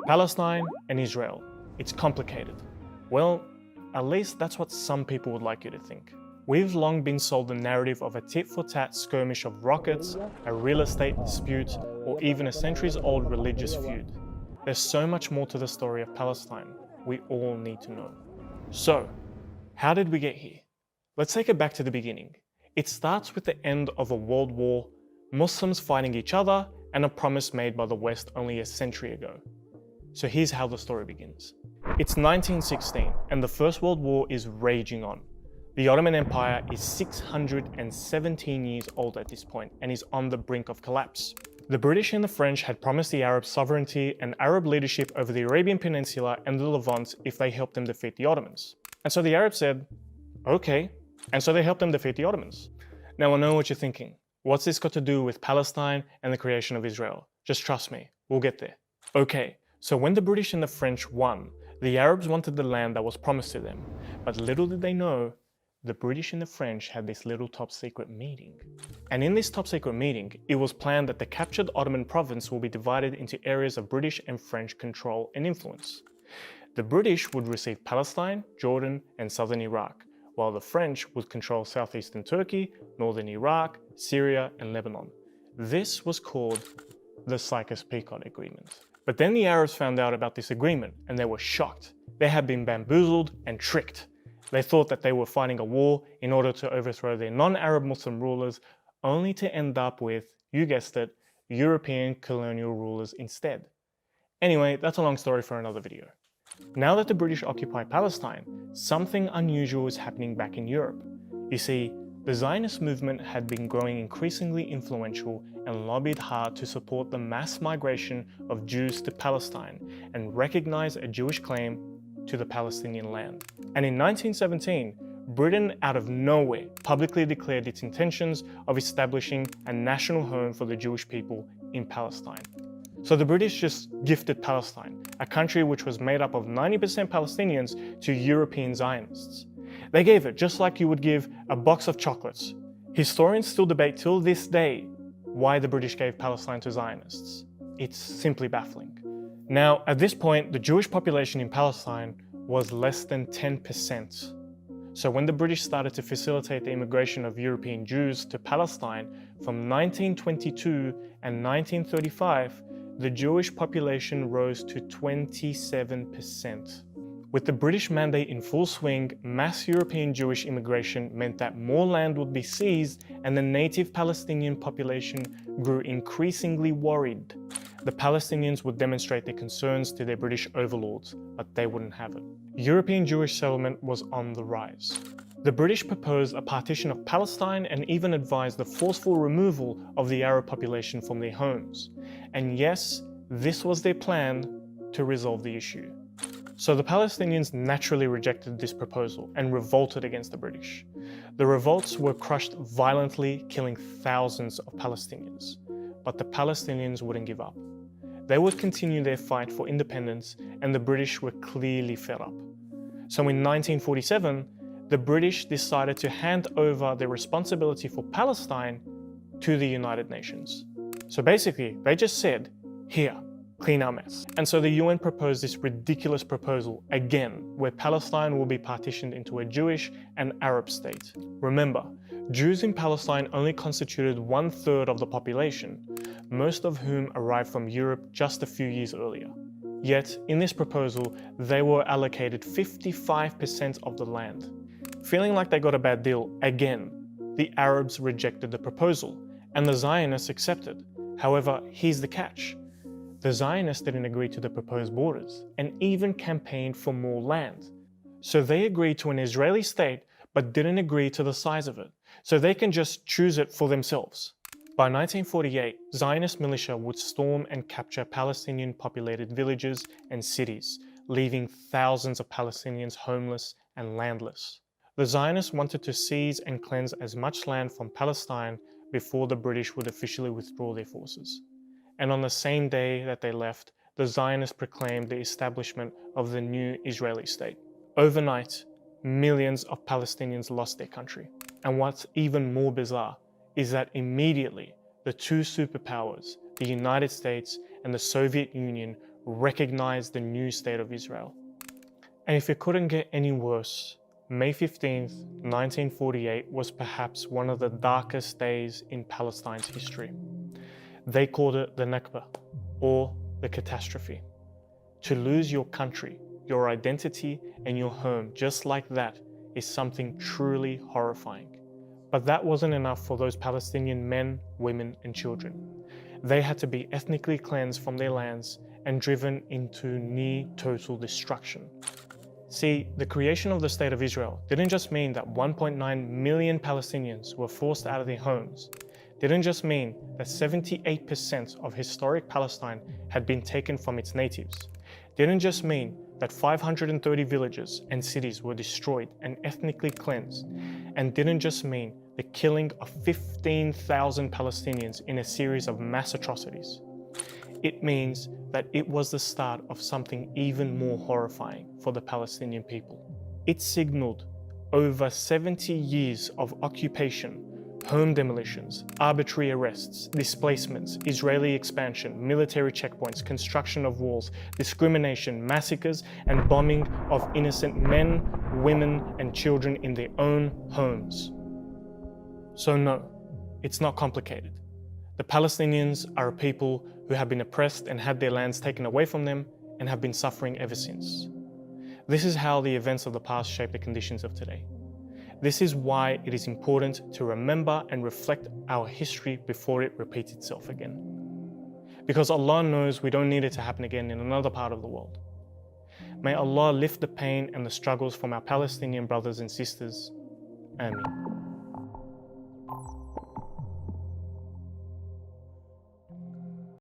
Palestine and Israel. It's complicated. Well, at least that's what some people would like you to think. We've long been sold the narrative of a tit-for-tat skirmish of rockets, a real estate dispute, or even a centuries-old religious feud. There's so much more to the story of Palestine we all need to know. So, how did we get here? Let's take it back to the beginning. It starts with the end of a world war, Muslims fighting each other, and a promise made by the West only a century ago. So here's how the story begins. It's 1916, and the First World War is raging on. The Ottoman Empire is 617 years old at this point and is on the brink of collapse. The British and the French had promised the Arabs sovereignty and Arab leadership over the Arabian Peninsula and the Levant if they helped them defeat the Ottomans. And so the Arabs said, okay. And so they helped them defeat the Ottomans. Now I know what you're thinking. What's this got to do with Palestine and the creation of Israel? Just trust me, we'll get there. Okay, so when the British and the French won, the Arabs wanted the land that was promised to them. But little did they know, the British and the French had this little top secret meeting. And in this top secret meeting, it was planned that the captured Ottoman province will be divided into areas of British and French control and influence. The British would receive Palestine, Jordan, and southern Iraq, while the French would control southeastern Turkey, northern Iraq, Syria, and Lebanon. This was called the Sykes-Picot Agreement. But then the Arabs found out about this agreement and they were shocked. They had been bamboozled and tricked. They thought that they were fighting a war in order to overthrow their non-Arab Muslim rulers, only to end up with, you guessed it, European colonial rulers instead. Anyway, that's a long story for another video. Now that the British occupy Palestine, something unusual is happening back in Europe. You see, the Zionist movement had been growing increasingly influential and lobbied hard to support the mass migration of Jews to Palestine and recognize a Jewish claim to the Palestinian land. And in 1917, Britain out of nowhere publicly declared its intentions of establishing a national home for the Jewish people in Palestine. So the British just gifted Palestine, a country which was made up of 90% Palestinians, to European Zionists. They gave it just like you would give a box of chocolates. Historians still debate till this day why the British gave Palestine to Zionists. It's simply baffling. Now, at this point, the Jewish population in Palestine was less than 10%. So when the British started to facilitate the immigration of European Jews to Palestine from 1922 and 1935, the Jewish population rose to 27%. With the British mandate in full swing, mass European Jewish immigration meant that more land would be seized and the native Palestinian population grew increasingly worried. The Palestinians would demonstrate their concerns to their British overlords, but they wouldn't have it. European Jewish settlement was on the rise. The British proposed a partition of Palestine and even advised the forceful removal of the Arab population from their homes. And yes, this was their plan to resolve the issue. So the Palestinians naturally rejected this proposal and revolted against the British. The revolts were crushed violently, killing thousands of Palestinians. But the Palestinians wouldn't give up. They would continue their fight for independence, and the British were clearly fed up. So in 1947, the British decided to hand over their responsibility for Palestine to the United Nations. So basically, they just said, here, clean our mess. And so the UN proposed this ridiculous proposal again, where Palestine will be partitioned into a Jewish and Arab state. Remember, Jews in Palestine only constituted 1/3 of the population, most of whom arrived from Europe just a few years earlier. Yet, in this proposal, they were allocated 55% of the land. Feeling like they got a bad deal again, the Arabs rejected the proposal, and the Zionists accepted. However, here's the catch. The Zionists didn't agree to the proposed borders, and even campaigned for more land. So they agreed to an Israeli state, but didn't agree to the size of it, so they can just choose it for themselves. By 1948, Zionist militia would storm and capture Palestinian-populated villages and cities, leaving thousands of Palestinians homeless and landless. The Zionists wanted to seize and cleanse as much land from Palestine before the British would officially withdraw their forces. And on the same day that they left, the Zionists proclaimed the establishment of the new Israeli state. Overnight, millions of Palestinians lost their country. And what's even more bizarre is that immediately the two superpowers, the United States and the Soviet Union, recognize the new state of Israel. And if it couldn't get any worse, May 15th, 1948 was perhaps one of the darkest days in Palestine's history. They called it the Nakba, or the catastrophe. To lose your country, your identity, and your home just like that is something truly horrifying. But that wasn't enough for those Palestinian men, women, and children. They had to be ethnically cleansed from their lands and driven into near total destruction. See, the creation of the State of Israel didn't just mean that 1.9 million Palestinians were forced out of their homes. Didn't just mean that 78% of historic Palestine had been taken from its natives. Didn't just mean that 530 villages and cities were destroyed and ethnically cleansed. And didn't just mean the killing of 15,000 Palestinians in a series of mass atrocities. It means that it was the start of something even more horrifying for the Palestinian people. It signaled over 70 years of occupation, home demolitions, arbitrary arrests, displacements, Israeli expansion, military checkpoints, construction of walls, discrimination, massacres, and bombing of innocent men, women, and children in their own homes. So no, it's not complicated. The Palestinians are a people who have been oppressed and had their lands taken away from them and have been suffering ever since. This is how the events of the past shape the conditions of today. This is why it is important to remember and reflect our history before it repeats itself again. Because Allah knows we don't need it to happen again in another part of the world. May Allah lift the pain and the struggles from our Palestinian brothers and sisters. Ameen.